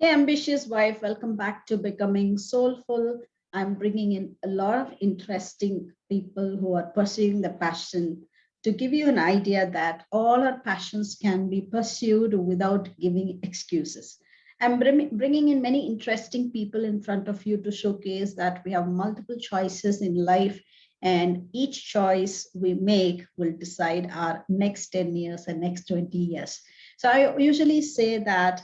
Hey, ambitious wife, welcome back to Becoming Soulful. I'm bringing in a lot of interesting people who are pursuing the passion to give you an idea that all our passions can be pursued without giving excuses. I'm bringing in many interesting people in front of you to showcase that we have multiple choices in life, and each choice we make will decide our next 10 years and next 20 years. So I usually say that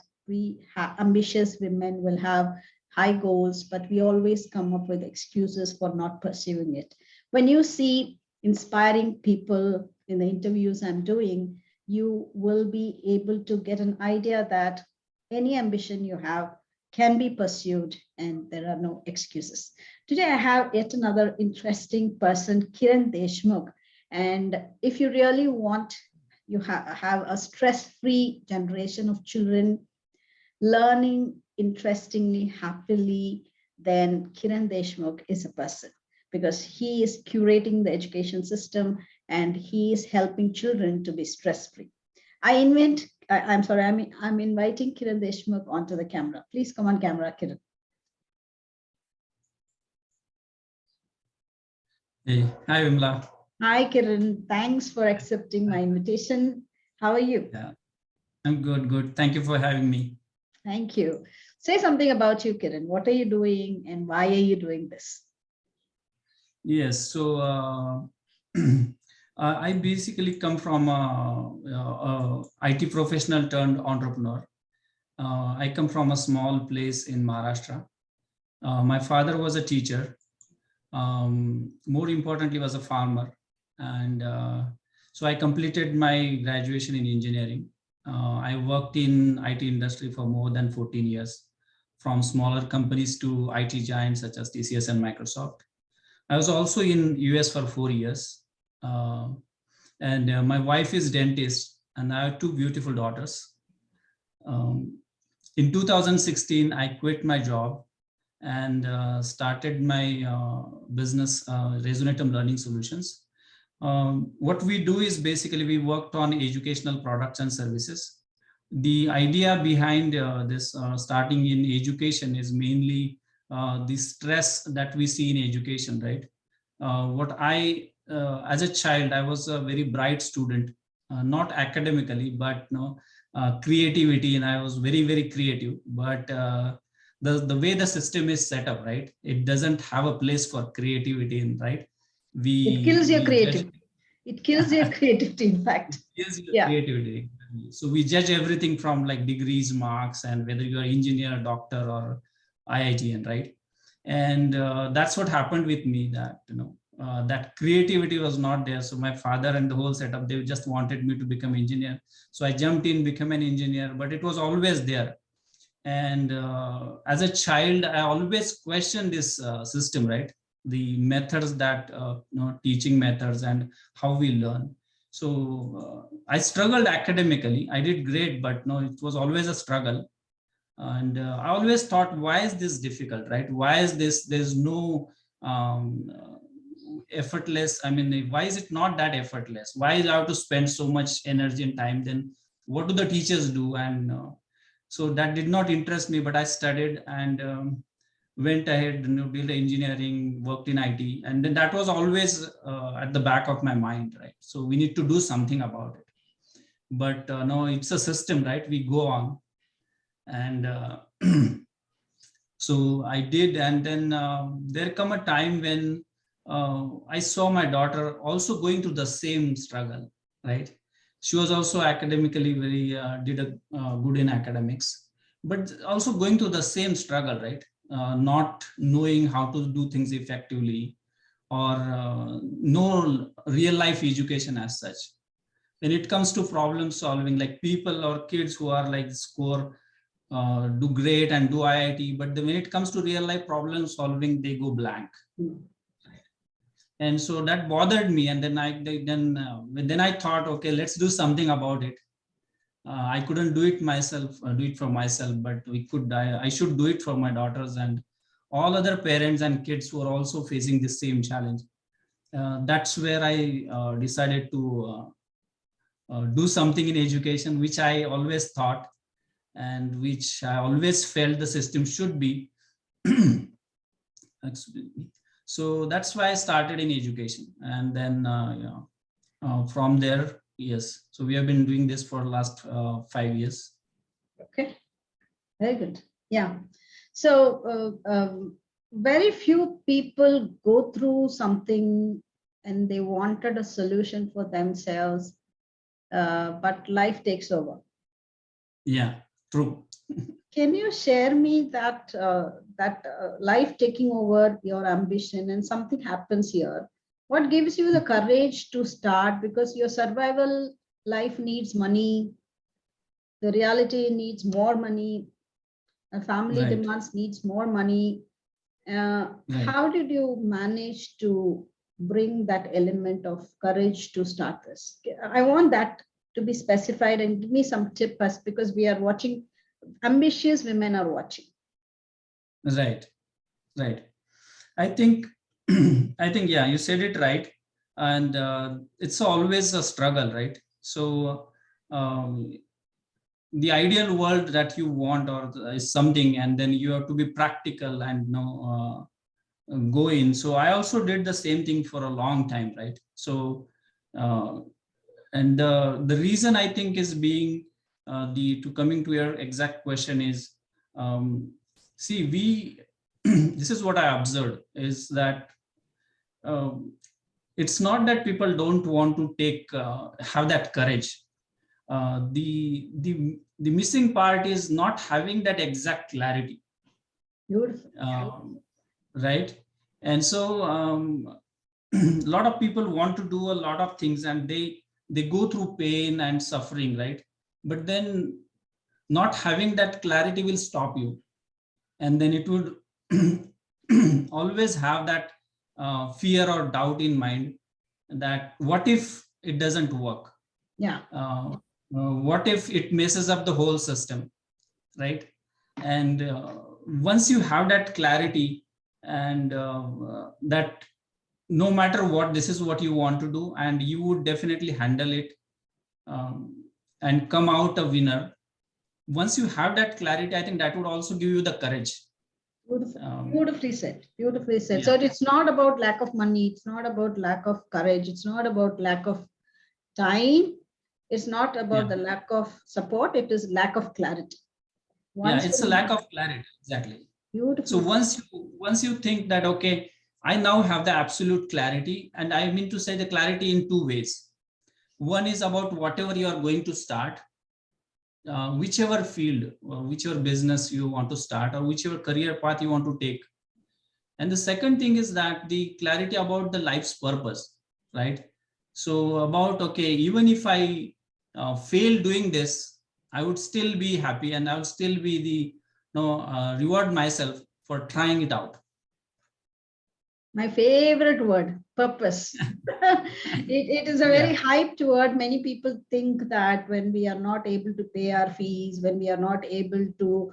ambitious women will have high goals, but we always come up with excuses for not pursuing it. When you see inspiring people in the interviews I'm doing, you will be able to get an idea that any ambition you have can be pursued and there are no excuses. Today, I have yet another interesting person, Kiran Deshmukh. And if you really want, you have a stress-free generation of children learning interestingly, happily, then Kiran Deshmukh is a person because he is curating the education system and he is helping children to be stress-free. I'm inviting Kiran Deshmukh onto the camera. Please come on camera, Kiran. Hey, hi Vimala. Hi, Kiran. Thanks for accepting my invitation. How are you? Yeah, I'm good. Thank you for having me. Thank you. Say something about you, Kiran. What are you doing and why are you doing this? Yes, so I basically come from a IT professional turned entrepreneur. I come from a small place in Maharashtra. My father was a teacher. More importantly, was a farmer, and so I completed my graduation in engineering. I worked in IT industry for more than 14 years, from smaller companies to IT giants such as TCS and Microsoft. I was also in US for 4 years, and my wife is dentist, and I have two beautiful daughters. In 2016, I quit my job and started my business, Resonatum Learning Solutions. What we do is basically we worked on educational products and services. The idea behind this starting in education is mainly the stress that we see in education, right? As a child, I was a very bright student, not academically, but creativity, and I was very creative. But the way the system is set up, right? It doesn't have a place for creativity, right? It kills your We judge. creativity. It kills your creativity, in fact. Yes, your Yeah. creativity. So we judge everything from like degrees, marks, and whether you're engineer, doctor, or IITN, right? And that's what happened with me. That that creativity was not there. So my father and the whole setup, they just wanted me to become engineer. So I jumped in, become an engineer, but it was always there. And as a child, I always questioned this system, right? The methods that teaching methods and how we learn. So I struggled academically. I did great, but no, it was always a struggle. And I always thought, why is this difficult, right? Why is this? There's no effortless. I mean, why is it not that effortless? Why is I have to spend so much energy and time? Then what do the teachers do? And so that did not interest me, but I studied and went ahead, did engineering, worked in IT, and then that was always at the back of my mind, right? So we need to do something about it. But no, it's a system, right? We go on, and so I did, and then there come a time when I saw my daughter also going through the same struggle, right? She was also academically very did a good in academics, but also going through the same struggle, right? Not knowing how to do things effectively, or no real life education as such. When it comes to problem solving, like people or kids who are like score do great and do IIT, but when it comes to real life problem solving, they go blank. And so that bothered me. And then I thought, okay, let's do something about it. I couldn't do it myself, do it for myself, but we could. I should do it for my daughters and all other parents and kids who are also facing the same challenge. That's where I decided to do something in education, which I always thought and which I always felt the system should be. Excuse me. So that's why I started in education, and then from there, yes. So we have been doing this for the last 5 years. Okay, very good. Yeah. So very few people go through something and they wanted a solution for themselves, but life takes over. Yeah, true. Can you share me that life taking over your ambition and something happens here? What gives you the courage to start? Because your survival life needs money, the reality needs more money, a family Right, demands needs more money. right. How did you manage to bring that element of courage to start this? I want that to be specified and give me some tips because we are watching, ambitious women are watching. Right, right. I think, I think, yeah, you said it right. And it's always a struggle, right? So um, the ideal world that you want or is something, and then you have to be practical and go in. So I also did the same thing for a long time, right? So uh, and the reason I think is being the to coming to your exact question is, um, see, we this is what I observed is that um, it's not that people don't want to take have that courage. The missing part is not having that exact clarity, Beautiful. right? And so a lot of people want to do a lot of things, and they go through pain and suffering, right? But then not having that clarity will stop you, and then it would always have that fear or doubt in mind, that what if it doesn't work, Yeah. what if it messes up the whole system, right? And once you have that clarity, and that no matter what, this is what you want to do, and you would definitely handle it, um, and come out a winner. Once you have that clarity, I think that would also give you the courage. Beautiful. um, Beautifully said. Beautifully said. So yeah, it's not about lack of money. It's not about lack of courage. It's not about lack of time. It's not yeah, about the lack of support. It is lack of clarity. yeah, Once it's a you lack of clarity, exactly. So beautifully said. once you think that, okay, I now have the absolute clarity, and I mean to say the clarity in two ways. One is about whatever you are going to start, whichever field or whichever business you want to start, or whichever career path you want to take. And the second thing is that the clarity about the life's purpose, right? So about, okay, even if I fail doing this, I would still be happy, and I would still be reward myself for trying it out. My favorite word, purpose. It is a very Yeah, hyped word. Many people think that when we are not able to pay our fees, when we are not able to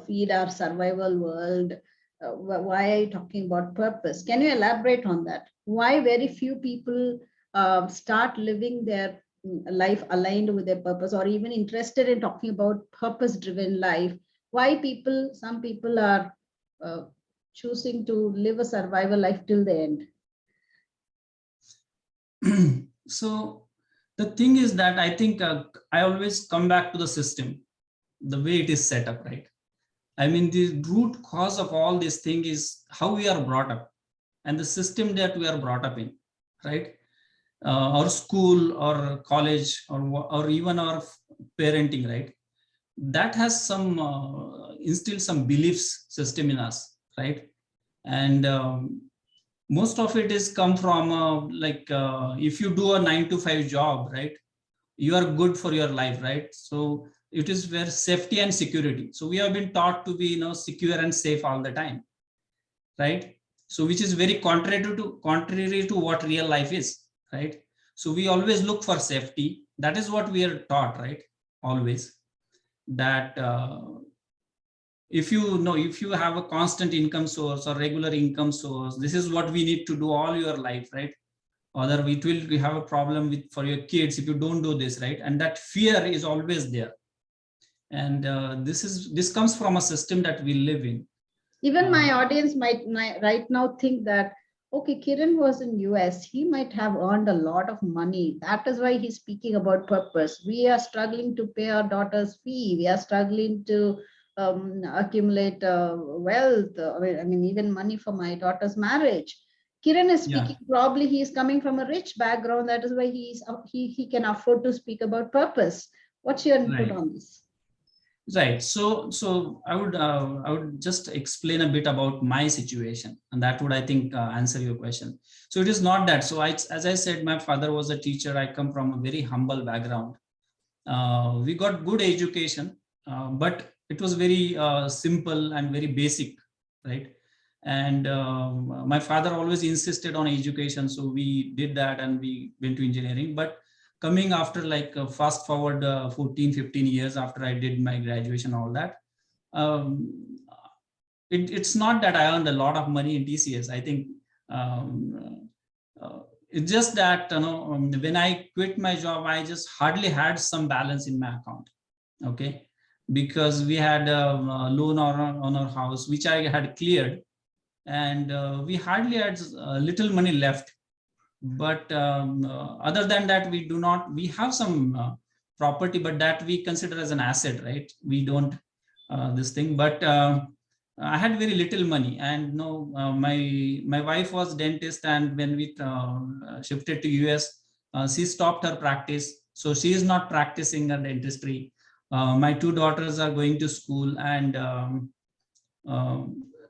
feed our survival world, why are you talking about purpose? Can you elaborate on that? Why very few people start living their life aligned with their purpose, or even interested in talking about purpose-driven life? Why some people are uh, choosing to live a survival life till the end? so the thing is that I think I always come back to the system, the way it is set up, right? I mean, the root cause of all this thing is how we are brought up, and the system that we are brought up in, right? Our school or college, or even our parenting, right? That has some instilled some beliefs system in us, right? And most of it is come from if you do a 9 to 5 job, right, you are good for your life, right? So it is where safety and security, so we have been taught to be secure and safe all the time, right? So which is very contrary to what real life is, right? So we always look for safety. That is what we are taught, right? Always, that if you have a constant income source or regular income source, this is what we need to do all your life, right? Other it will we have a problem with for your kids if you don't do this, right? And that fear is always there. And this comes from a system that we live in. Even my audience might right now think that, okay, Kiran was in US, he might have earned a lot of money. That is why he's speaking about purpose. We are struggling to pay our daughter's fee. We are struggling to accumulate wealth. I mean, even money for my daughter's marriage. Kiran is Yeah, speaking, probably he is coming from a rich background. That is why he can afford to speak about purpose. What's your input right. on this? Right. So I would just explain a bit about my situation, and that would, I think, answer your question. So it is not that. So as I said, my father was a teacher. I come from a very humble background. We got good education, but it was very simple and very basic, right? And my father always insisted on education, so we did that and we went to engineering. But coming after, like, fast forward 14 15 years after I did my graduation, all that, um, it's not that I earned a lot of money in TCS. I think it's just that, when I quit my job, I just hardly had some balance in my account. Okay, because we had a loan on our house, which I had cleared, and we hardly had little money left. But other than that, we have some property, but that we consider as an asset, right? We don't this thing. But I had very little money, and no, my wife was dentist, and when we shifted to US, she stopped her practice, so she is not practicing her dentistry. My two daughters are going to school, and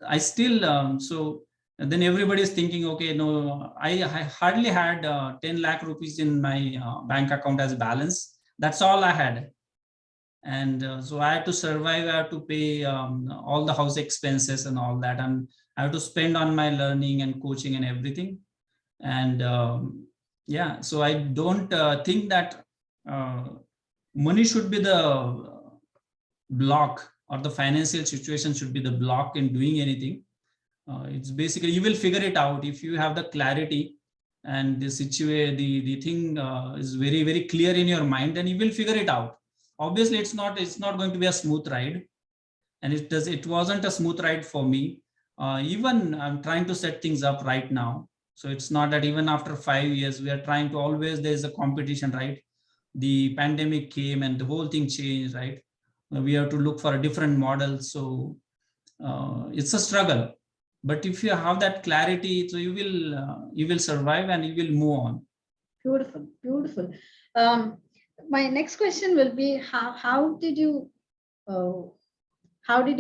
I still so then everybody is thinking, okay, no, I hardly had 10 lakh rupees in my bank account as balance. That's all I had. And so I had to survive. I have to pay all the house expenses and all that, and I have to spend on my learning and coaching and everything. And yeah, so I don't think that uh, money should be the block, or the financial situation should be the block in doing anything. It's basically, you will figure it out if you have the clarity, and the situation, the thing is very very clear in your mind, then you will figure it out. Obviously it's not going to be a smooth ride, and it wasn't a smooth ride for me. Even I'm trying to set things up right now, so it's not that even after 5 years we are trying to, always there's a competition, right? The pandemic came and the whole thing changed, right? We have to look for a different model. So it's a struggle, but if you have that clarity, so you will survive and you will move on. Beautiful, beautiful. Um, my next question will be uh, how did you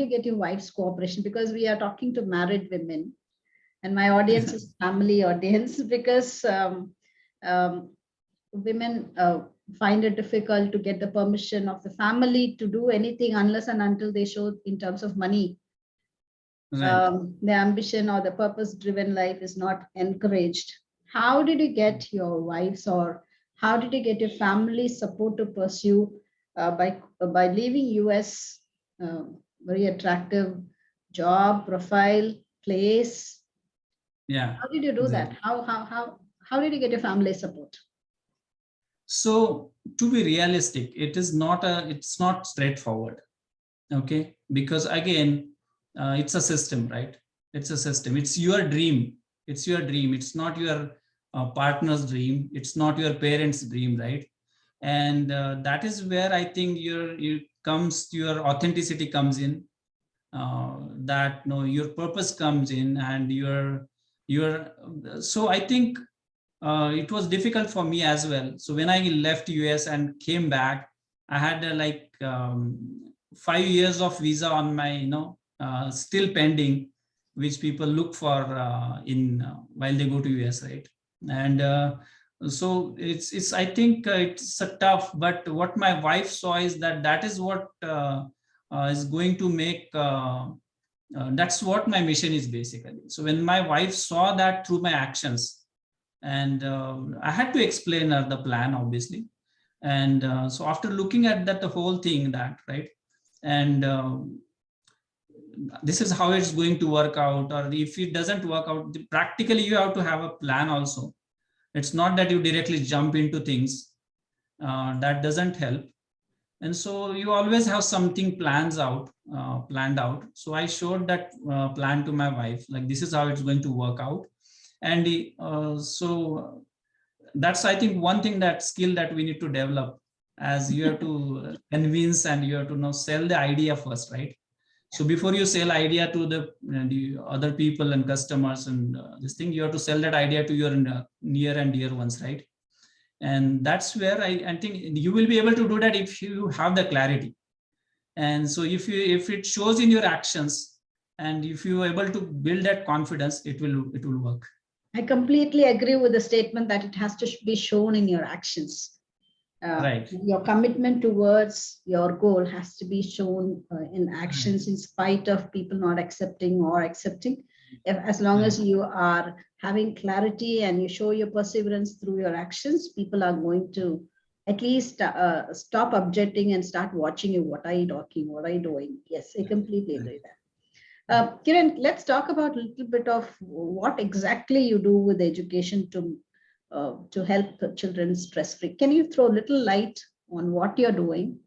get your wife's cooperation? Because we are talking to married women, and my audience is family audience because women find it difficult to get the permission of the family to do anything unless and until they show in terms of money. Right. The ambition or the purpose driven life is not encouraged. How did you get your wives, or how did you get your family support to pursue by leaving US, very attractive job profile, place? Yeah, How did you do that? exactly. How did you get your family support? So to be realistic, it's not straightforward. Okay, because again, it's a system, right? It's a system. It's your dream. It's your dream. It's not your partner's dream. It's not your parents' dream, right? And that is where I think your authenticity comes in. That no, your purpose comes in, and your so I think it was difficult for me as well. So when I left US and came back, I had 5 years of visa on my, still pending, which people look for in while they go to US, right? And so it's I think it's a tough, but what my wife saw is that is what is going to make that's what my mission is basically. So when my wife saw that through my actions, and I had to explain her the plan, obviously. And so after looking at that, the whole thing, that right, and this is how it's going to work out, or if it doesn't work out, practically you have to have a plan also. It's not that you directly jump into things. That doesn't help. And so you always have something planned out. So I showed that plan to my wife, like this is how it's going to work out. And so that's, I think, one thing, that skill that we need to develop, as you have to convince and you have to sell the idea first, right? So before you sell idea to the other people and customers and this thing, you have to sell that idea to your near and dear ones, right? And that's where I think you will be able to do that if you have the clarity. And so if it shows in your actions, and if you are able to build that confidence, it will work. I completely agree with the statement that it has to be shown in your actions. Right. Your commitment towards your goal has to be shown in actions, in spite of people not accepting or accepting. As long as you are having clarity and you show your perseverance through your actions, people are going to at least stop objecting and start watching you. What are you talking? What are you doing? Yes, I completely agree with that. Kiran, let's talk about a little bit of what exactly you do with education to help children stress free. Can you throw a little light on what you're doing?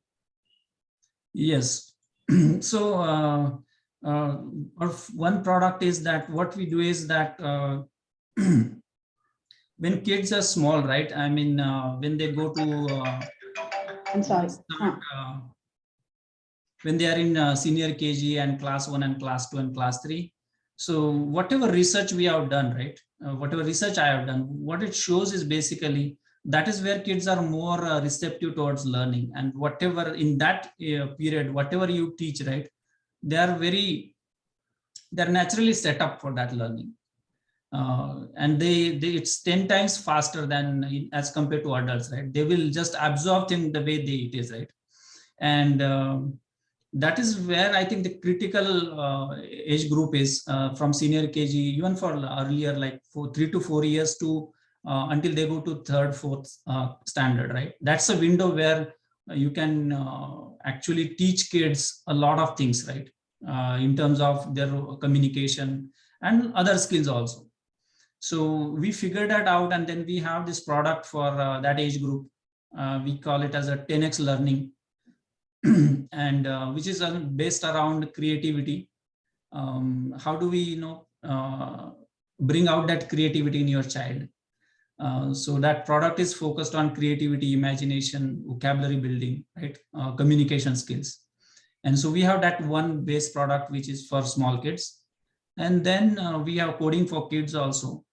Yes. So our one product is that what we do is that when kids are small, right? I mean, when they go to I'm sorry. When they are in senior KG and class 1 and class 2 and class 3. So whatever research we have done, right? Whatever research I have done, what it shows is basically that is where kids are more receptive towards learning. And whatever in that period, whatever you teach, right? They're naturally set up for that learning. And it's 10 times faster than as compared to adults, right? They will just absorb things the way it is, right? And that is where I think the critical age group is from senior KG, even for earlier, like 3 to 4 years to until they go to third, fourth standard, right? That's a window where you can actually teach kids a lot of things, right? In terms of their communication and other skills also. So we figured that out, and then we have this product for that age group. We call it as a 10x learning. And which is based around creativity. How do we bring out that creativity in your child? So that product is focused on creativity, imagination, vocabulary building, right? Communication skills. And so we have that one base product which is for small kids, and then we have coding for kids also,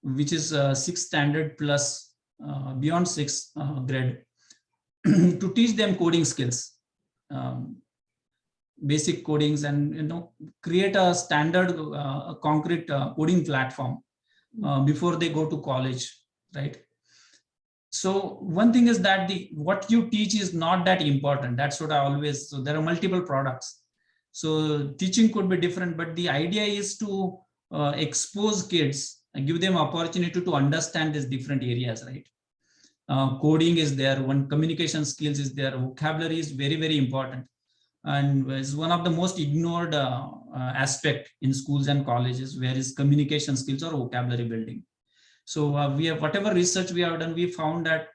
which is 6th standard plus beyond 6th grade. To teach them coding skills, basic codings, and create a standard concrete coding platform before they go to college, right? So one thing is that what you teach is not that important. That's what I always. So there are multiple products. So teaching could be different, but the idea is to expose kids and give them opportunity to understand these different areas, right? Coding is there, one communication skills is there, vocabulary is very, very important, and is one of the most ignored aspect in schools and colleges, where is communication skills or vocabulary building. So we have, whatever research we have done, we found that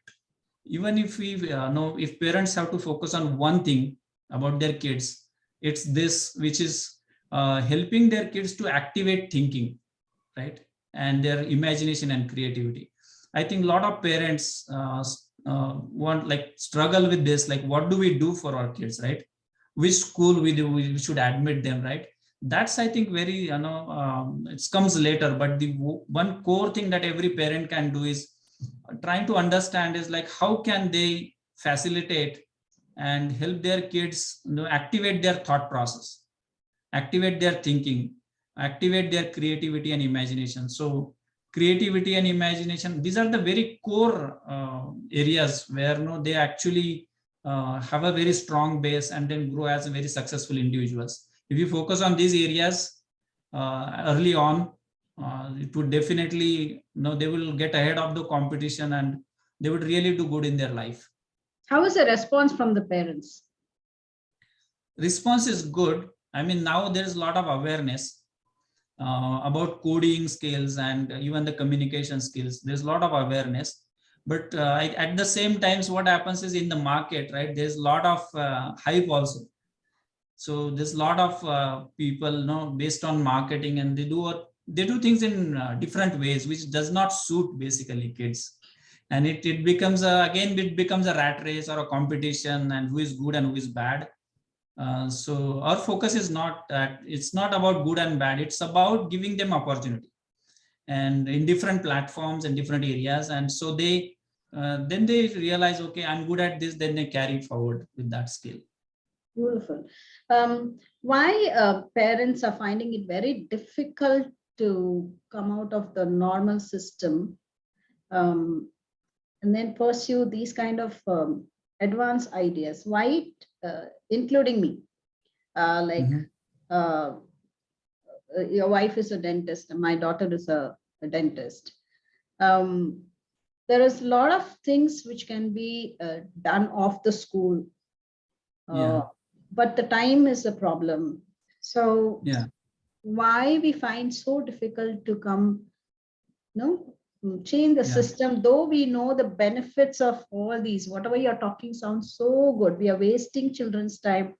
even if we know, if parents have to focus on one thing about their kids, it's this, which is helping their kids to activate thinking, right? And their imagination and creativity. I think a lot of parents struggle with this, like what do we do for our kids, right? Which school we should admit them, right? That's, I think, very, it comes later, but the one core thing that every parent can do is trying to understand is like, how can they facilitate and help their kids activate their thought process, activate their thinking, activate their creativity and imagination. So creativity and imagination, these are the very core areas where they actually have a very strong base and then grow as a very successful individuals. If you focus on these areas early on, it would definitely, they will get ahead of the competition and they would really do good in their life. How is the response from the parents? Response is good. I mean, now there's a lot of awareness about coding skills and even the communication skills. There's a lot of awareness, But at the same times, what happens is in the market, right? There's a lot of hype also. So there's a lot of people, based on marketing, and they do things in different ways, which does not suit basically kids. And it becomes again, it becomes a rat race or a competition, and who is good and who is bad. So our focus is not that, it's not about good and bad, it's about giving them opportunity and in different platforms and different areas. And so they then they realize, okay, I'm good at this, then they carry forward with that skill. Beautiful. Why parents are finding it very difficult to come out of the normal system, and then pursue these kind of advanced ideas? Why, including me, like your wife is a dentist, and my daughter is a dentist. Um, there is a lot of things which can be done off the school, but the time is a problem. So why we find so difficult to come, change the system, though we know the benefits of all these. Whatever you're talking sounds so good. We are wasting children's time,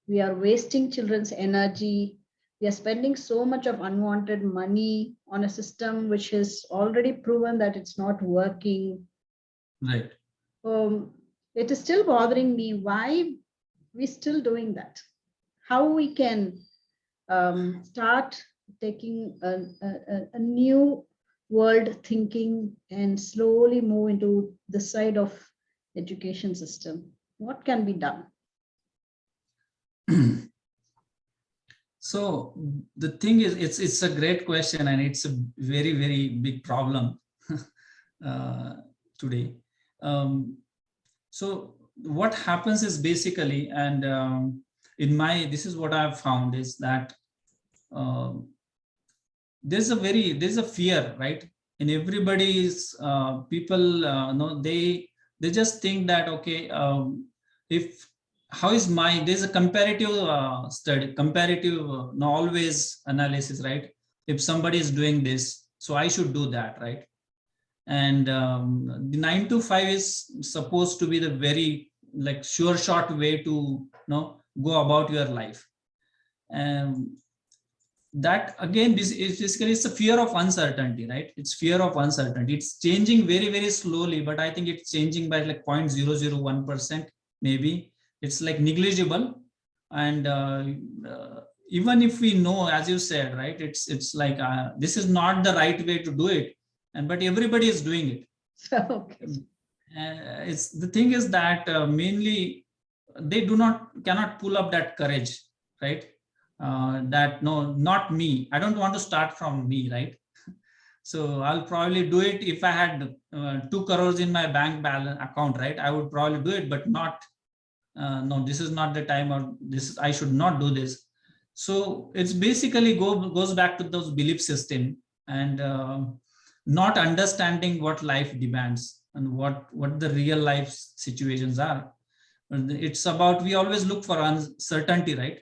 we are wasting children's energy, we are spending so much of unwanted money on a system which is already proven that it's not working. Right. It is still bothering me why we still doing that. How we can start taking a new world thinking and slowly move into the side of education system. What can be done? So the thing is, it's a great question, and it's a very, very big problem today. So what happens is basically, and this is what I've found, is that there's a fear, right? In everybody's people, they just think that, okay, if how is there's a comparative study, comparative always analysis, right? If somebody is doing this, so I should do that, right? And the 9 to 5 is supposed to be the very sure shot way to go about your life. And that again is basically, it's a fear of uncertainty, right? It's fear of uncertainty. It's changing very, very slowly, but I think it's changing by 0.001%, maybe. It's negligible. And even if we know, as you said, right, it's this is not the right way to do it, but everybody is doing it. Okay. It's the thing is that mainly they cannot pull up that courage, right? That no, not me, I don't want to start from me, right? So I'll probably do it if I had 2 crores in my bank balance account, right? I would probably do it, but not no, this is not the time, or I should not do this. So it's basically goes back to those belief system, and not understanding what life demands and what the real life situations are. It's about, we always look for uncertainty, right?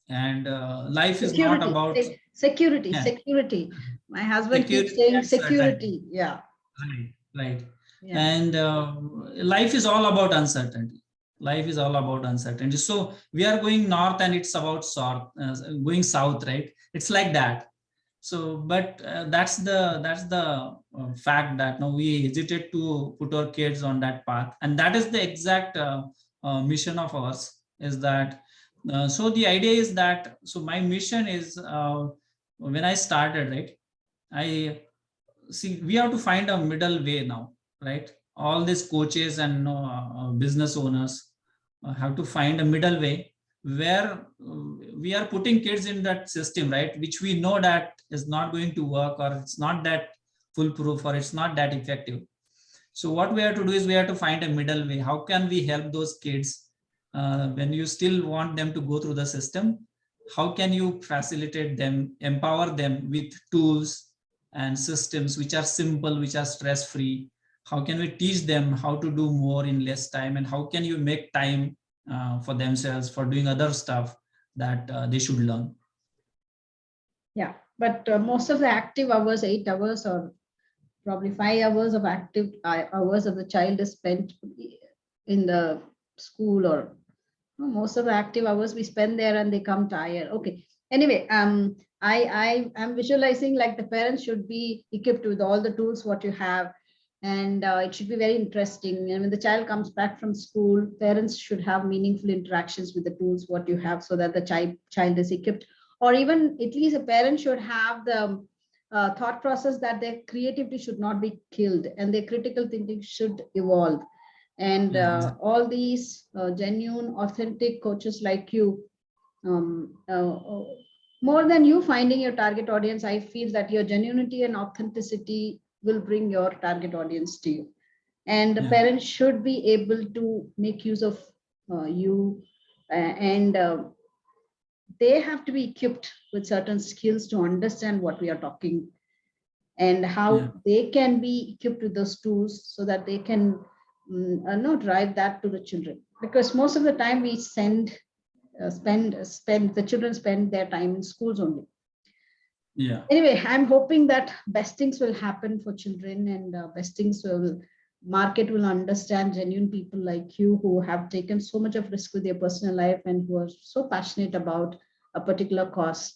And life security, is not about security. My husband keeps saying security. Yeah, right. Yeah. And life is all about uncertainty. Life is all about uncertainty. So we are going north, and it's about going south, right? It's like that. So, but that's the fact that we hesitate to put our kids on that path, and that is the exact mission of ours. Is that so? The idea is that, so my mission is, when I started, right, I see we have to find a middle way now, right? All these coaches and business owners have to find a middle way where we are putting kids in that system, right, which we know that is not going to work, or it's not that foolproof, or it's not that effective. So what we have to do is we have to find a middle way. How can we help those kids when you still want them to go through the system? How can you facilitate them, empower them with tools and systems which are simple, which are stress-free? How can we teach them how to do more in less time? And how can you make time for themselves for doing other stuff that they should learn? Yeah, but most of the active hours, 8 hours, or probably 5 hours of active hours of the child is spent in the school, or most of the active hours we spend there, and they come tired. Okay. Anyway, I am visualizing like the parents should be equipped with all the tools what you have, and it should be very interesting. And when the child comes back from school, parents should have meaningful interactions with the tools what you have, so that the child is equipped, or even at least a parent should have the thought process that their creativity should not be killed and their critical thinking should evolve. And Yeah, exactly. all these genuine, authentic coaches like you, um, uh, uh, more than you finding your target audience, I feel that your genuinity and authenticity will bring your target audience to you. And the Yeah, parents should be able to make use of you, and they have to be equipped with certain skills to understand what we are talking, and yeah, how they can be equipped with those tools so that they can drive that to the children, because most of the time we spend the children spend their time in schools only. yeah, Anyway, I'm hoping that best things will happen for children, and best things will market will understand genuine people like you who have taken so much of risk with their personal life and who are so passionate about a particular cause.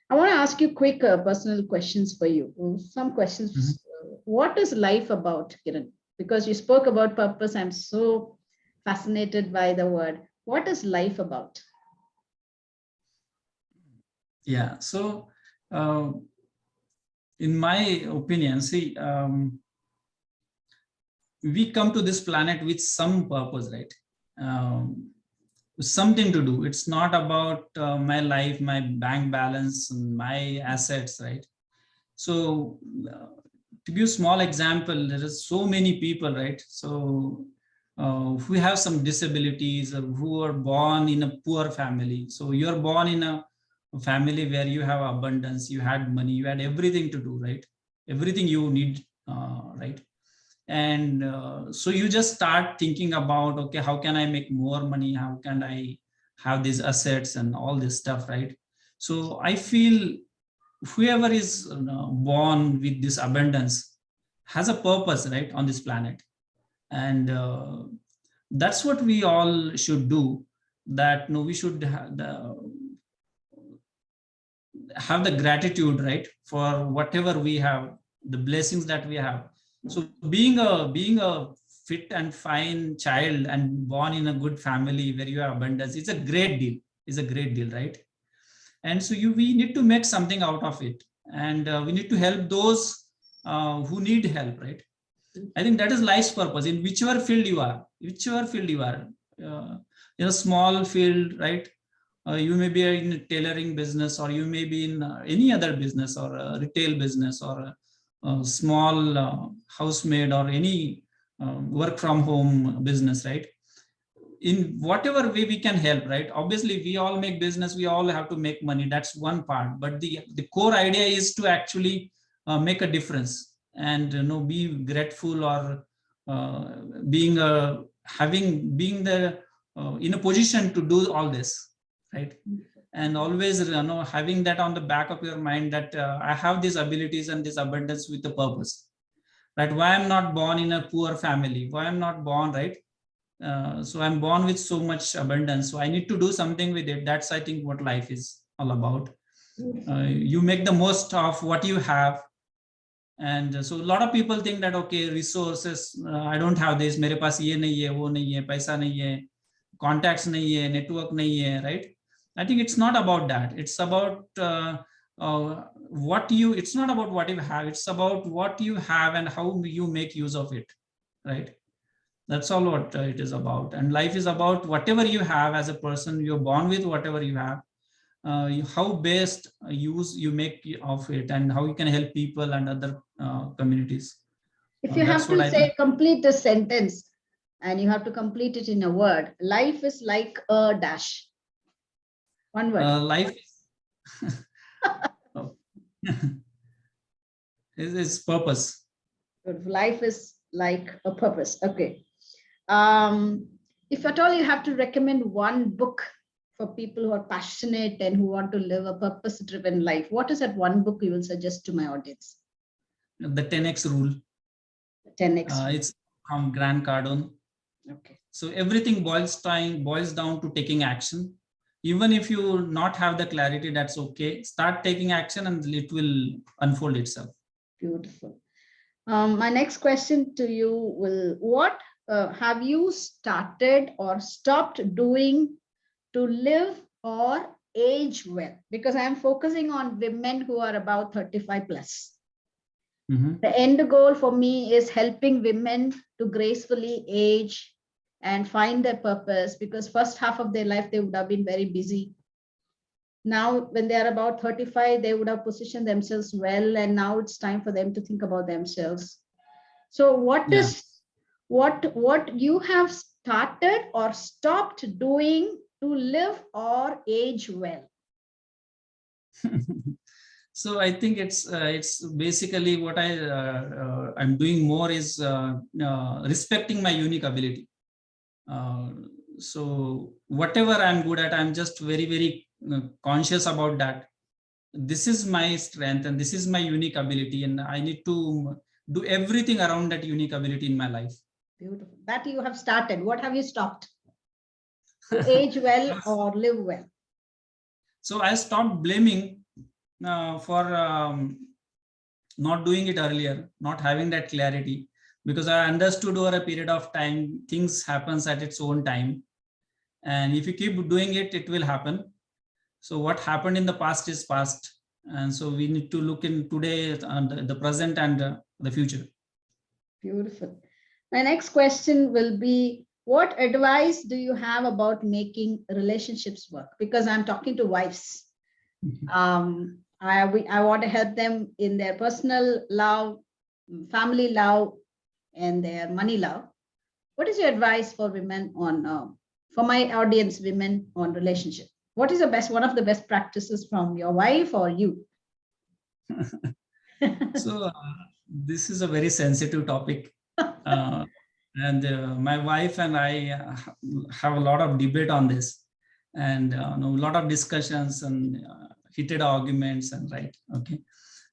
I want to ask you quick personal questions for you. Some mhm. questions. What is life about, Kiran? Because you spoke about purpose. I'm so fascinated by the word. What is life about? Yeah. So, uh, in my opinion, see, we come to this planet with some purpose, right? Um, Something to do. It's not about my life, my bank balance, my assets, right? So, to give a small example, there are so many people, right? So, who have some disabilities or who are born in a poor family. So you're born in a family where you have abundance, you had money, you had everything to do, right? Everything you need, right? And so you just start thinking about, okay, how can I make more money? How can I have these assets and all this stuff, right? So I feel whoever is born with this abundance has a purpose, right, on this planet. And that's what we all should do. That no, we should have the gratitude, right, for whatever we have, the blessings that we have. So being a fit and fine child and born in a good family where you have abundance, it's a great deal. It's a great deal, right? And so we need to make something out of it, and we need to help those who need help, right? I think that is life's purpose in whichever field you are, uh, in a small field, right? You may be in a tailoring business, or you may be in any other business, or a retail business, or a small housemaid, or any work from home business, right? In whatever way we can help, right? Obviously we all make business, we all have to make money, that's one part, but the core idea is to actually make a difference, and be grateful, or uh, being being the in a position to do all this, right? And always having that on the back of your mind, that I have these abilities and this abundance with a purpose, right? Why I'm not born in a poor family, why I'm not born, right? So I'm born with so much abundance, so I need to do something with it. That's, I think, what life is all about. You make the most of what you have. And so a lot of people think that, okay, resources, I don't have this, mere paas ye nahi hai, wo nahi hai, paisa nahi hai, contacts nahi hai, network nahi hai, right? I think it's not about that. It's about what you, it's not about what you have, it's about what you have and how you make use of it, right? That's all what it is about. And life is about whatever you have as a person, you're born with whatever you have, how best use you make of it, and how you can help people and other communities. If you That's have what to I say think. complete the sentence, and you have to complete it in a word, life is like a dash. One word. Life is purpose. Life is like a purpose. Okay. Um, if at all you have to recommend one book for people who are passionate and who want to live a purpose driven life, what is that one book you will suggest to my audience? The 10x rule. 10x. It's from Grant Cardone. Okay. So everything boils down to taking action. Even if you not have the clarity, that's okay. Start taking action and it will unfold itself. Beautiful. My next question to you will, what have you started or stopped doing to live or age well? Because I'm focusing on women who are about 35 plus. Mhm. The end goal for me is helping women to gracefully age and find their purpose, because first half of their life they would have been very busy. Now when they are about 35, they would have positioned themselves well, and now it's time for them to think about themselves. So Yeah. what you have started or stopped doing to live or age well? So I think it's basically what I'm doing more is respecting my unique ability. Uh, so whatever I'm good at, I'm just very conscious about that. This is my strength and this is my unique ability, and I need to do everything around that unique ability in my life. Beautiful. That you have started. What have you stopped to age well or live well? So I stopped blaming for not doing it earlier, not having that clarity, because I understood over a period of time things happens at its own time, and if you keep doing it, it will happen. So what happened in the past is past, and so we need to look in today and the present and the future. Beautiful. My next question will be, what advice do you have about making relationships work? Because I'm talking to wives. I want to help them in their personal love, family love, and their money love. What is your advice for women on, for my audience, women on relationship? What is the best, one of the best practices from your wife or you? So this is a very sensitive topic, and my wife and I have a lot of debate on this, and a lot of discussions and heated arguments, and right, okay.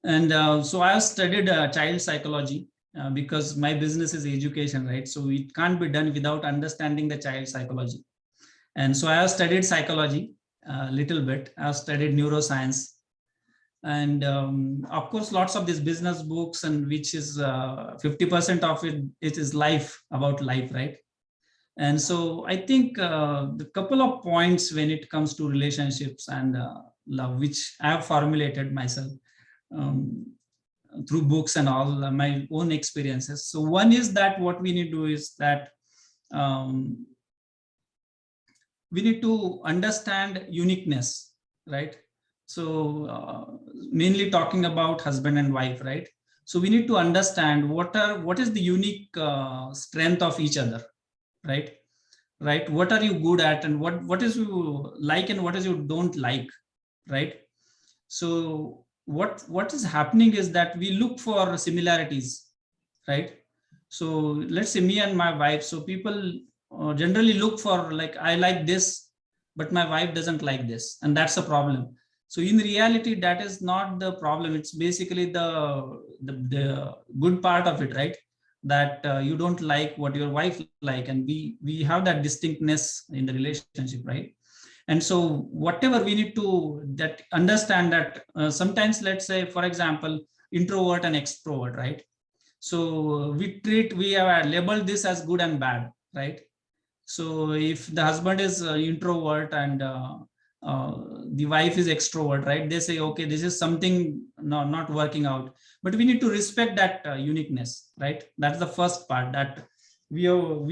And so I have studied child psychology because my business is education, right? So it can't be done without understanding the child psychology. And so I have studied psychology a little bit. I have studied neuroscience, and of course lots of these business books, and which is 50% of it is life, about life, right? And so I think the couple of points when it comes to relationships and love, which I have formulated myself um, through books and all my own experiences. So one is that what we need to do is that um, we need to understand uniqueness, right? So mainly talking about husband and wife, right? So we need to understand what is the unique strength of each other, right? Right, what are you good at, and what is you like and what is you don't like, right? So what is happening is that we look for similarities, right? So let's say me and my wife, so people generally look for, like, I like this but my wife doesn't like this, and that's a problem. So in reality that is not the problem, it's basically the good part of it, right? That you don't like what your wife like, and we have that distinctness in the relationship, right? And so whatever we need to that understand that sometimes, let's say for example, introvert and extrovert, right? So we have labeled this as good and bad, right? So if the husband is introvert and the wife is extrovert, right, they say okay, this is something not working out, but we need to respect that uniqueness, right? That's the first part that we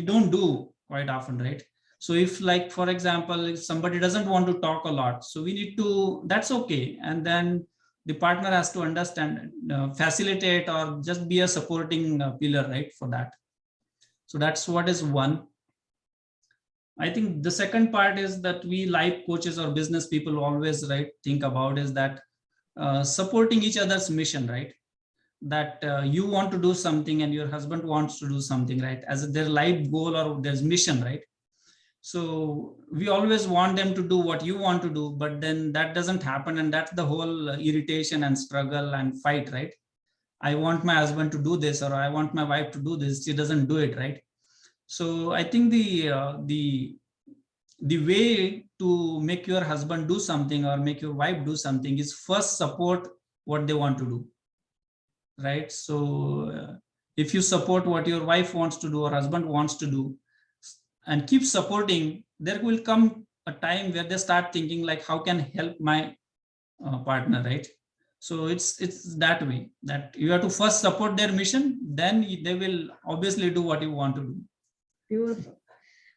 don't do quite often, right? So if, like, for example, if somebody doesn't want to talk a lot, so we need to, that's okay, and then the partner has to understand, facilitate, or just be a supporting pillar, right, for that. So that's what is one. I think the second part is that we life coaches or business people always, right, think about is that supporting each other's mission, right? That you want to do something and your husband wants to do something, right, as their life goal or their mission, right? So we always want them to do what you want to do, but then that doesn't happen, and that's the whole irritation and struggle and fight, right? I want my husband to do this, or I want my wife to do this, she doesn't do it, right? So I think the way to make your husband do something or make your wife do something is first support what they want to do, right? So if you support what your wife wants to do or husband wants to do and keep supporting, there will come a time where they start thinking like, how can I help my partner, right? So it's that way, that you have to first support their mission, then they will obviously do what you want to do. Beautiful.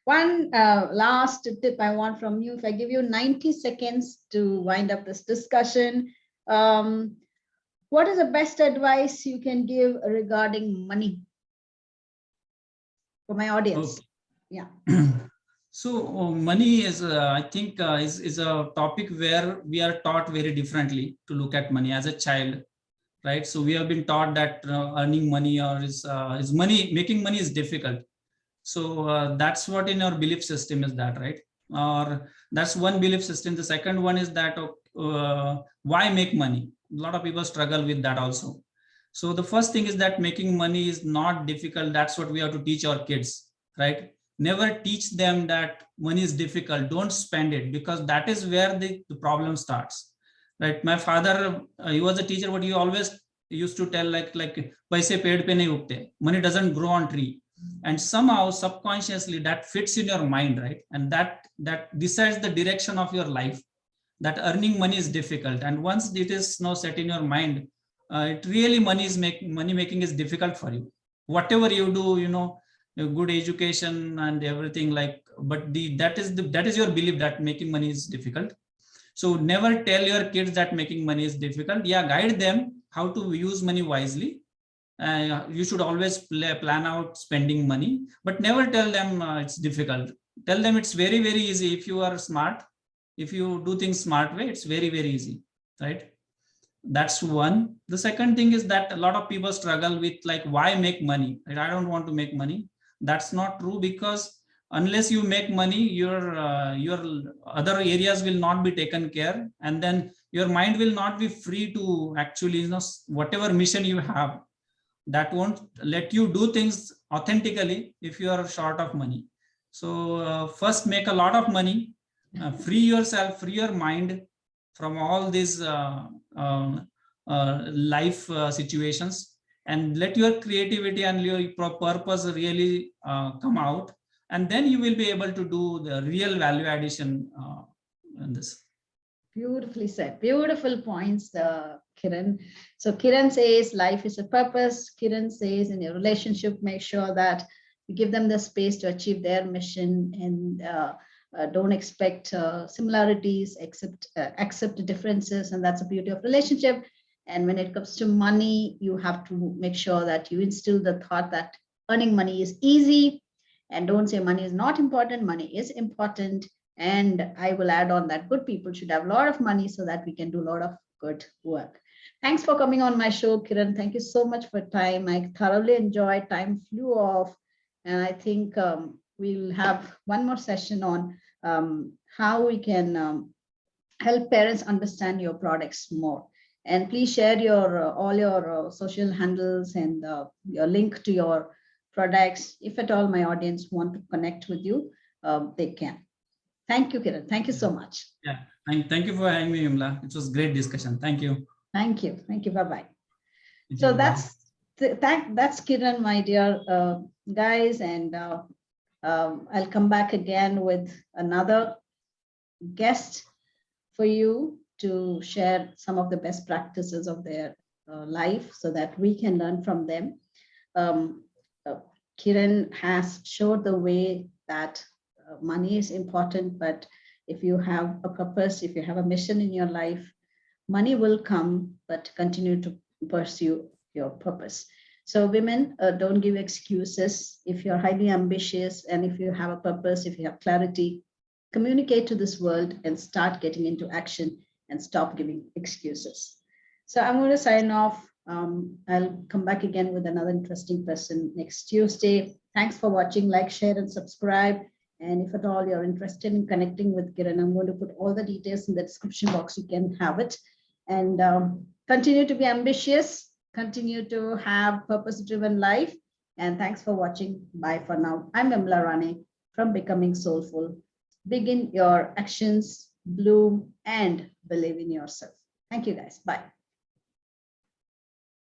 One last tip I want from you. If I give you 90 seconds to wind up this discussion, what is the best advice you can give regarding money for my audience? Okay. Yeah. So money is, I think, is a topic where we are taught very differently to look at money as a child, right? So we have been taught that earning money or is money, making money is difficult. So that's what in our belief system is that, right? Or that's one belief system. The second one is that why make money? A lot of people struggle with that also. So the first thing is that making money is not difficult. That's what we have to teach our kids, right? Never teach them that money is difficult. Don't spend it, because that is where the problem starts, right? My father, he was a teacher, but he always used to tell like paise ped pe nahi ugte, money doesn't grow on tree. And somehow subconsciously that fits in your mind, right? And that decides the direction of your life, that earning money is difficult. And once it is now set in your mind, it really money making is difficult for you. Whatever you do, a good education and everything, like, but that is your belief that making money is difficult. So never tell your kids that making money is difficult. Yeah, guide them how to use money wisely. You should always plan out spending money, but never tell them it's difficult. Tell them it's very, very easy. If you are smart, if you do things smart way, it's very, very easy, right? That's one. The second thing is that a lot of people struggle with like, why make money, right? I don't want to make money. That's not true, because unless you make money, your other areas will not be taken care, and then your mind will not be free to actually, whatever mission you have, that won't let you do things authentically if you are short of money. So first make a lot of money, free yourself, free your mind from all these life situations, and let your creativity and your purpose really come out, and then you will be able to do the real value addition in this. Beautifully said. Beautiful points, Kiran. So Kiran says life is a purpose. Kiran says in your relationship, make sure that you give them the space to achieve their mission, and don't expect similarities, accept differences, and that's the beauty of relationship. And when it comes to money, you have to make sure that you instill the thought that earning money is easy, and don't say money is not important. Money is important. And I will add on that good people should have a lot of money so that we can do a lot of good work. Thanks for coming on my show, Kiran. Thank you so much for time. I thoroughly enjoyed. Time flew off. And I think we'll have one more session on how we can help parents understand your products more. And please share your all your social handles and your link to your products. If at all my audience want to connect with you, they can. Thank you, Kiran. Thank you so much. Yeah. Thank you for having me, Vimala. It was great discussion. Thank you. Thank you. Thank you. Bye-bye. Thank So you. Bye. that's Kiran, my dear guys. And I'll come back again with another guest for you to share some of the best practices of their life so that we can learn from them. Um, Kiran has showed the way that money is important, but if you have a purpose, if you have a mission in your life, money will come, but continue to pursue your purpose. So women, don't give excuses. If you're highly ambitious and if you have a purpose, if you have clarity, communicate to this world and start getting into action and stop giving excuses. So I'm going to sign off. I'll come back again with another interesting person next Tuesday. Thanks for watching. Like, share, and subscribe. And if at all you're interested in connecting with Kiran, I'm going to put all the details in the description box. You can have it. And continue to be ambitious. Continue to have purpose-driven life. And thanks for watching. Bye for now. I'm Vimala Rane from Becoming Soulful. Begin your actions, bloom, and believe in yourself. Thank you, guys. Bye.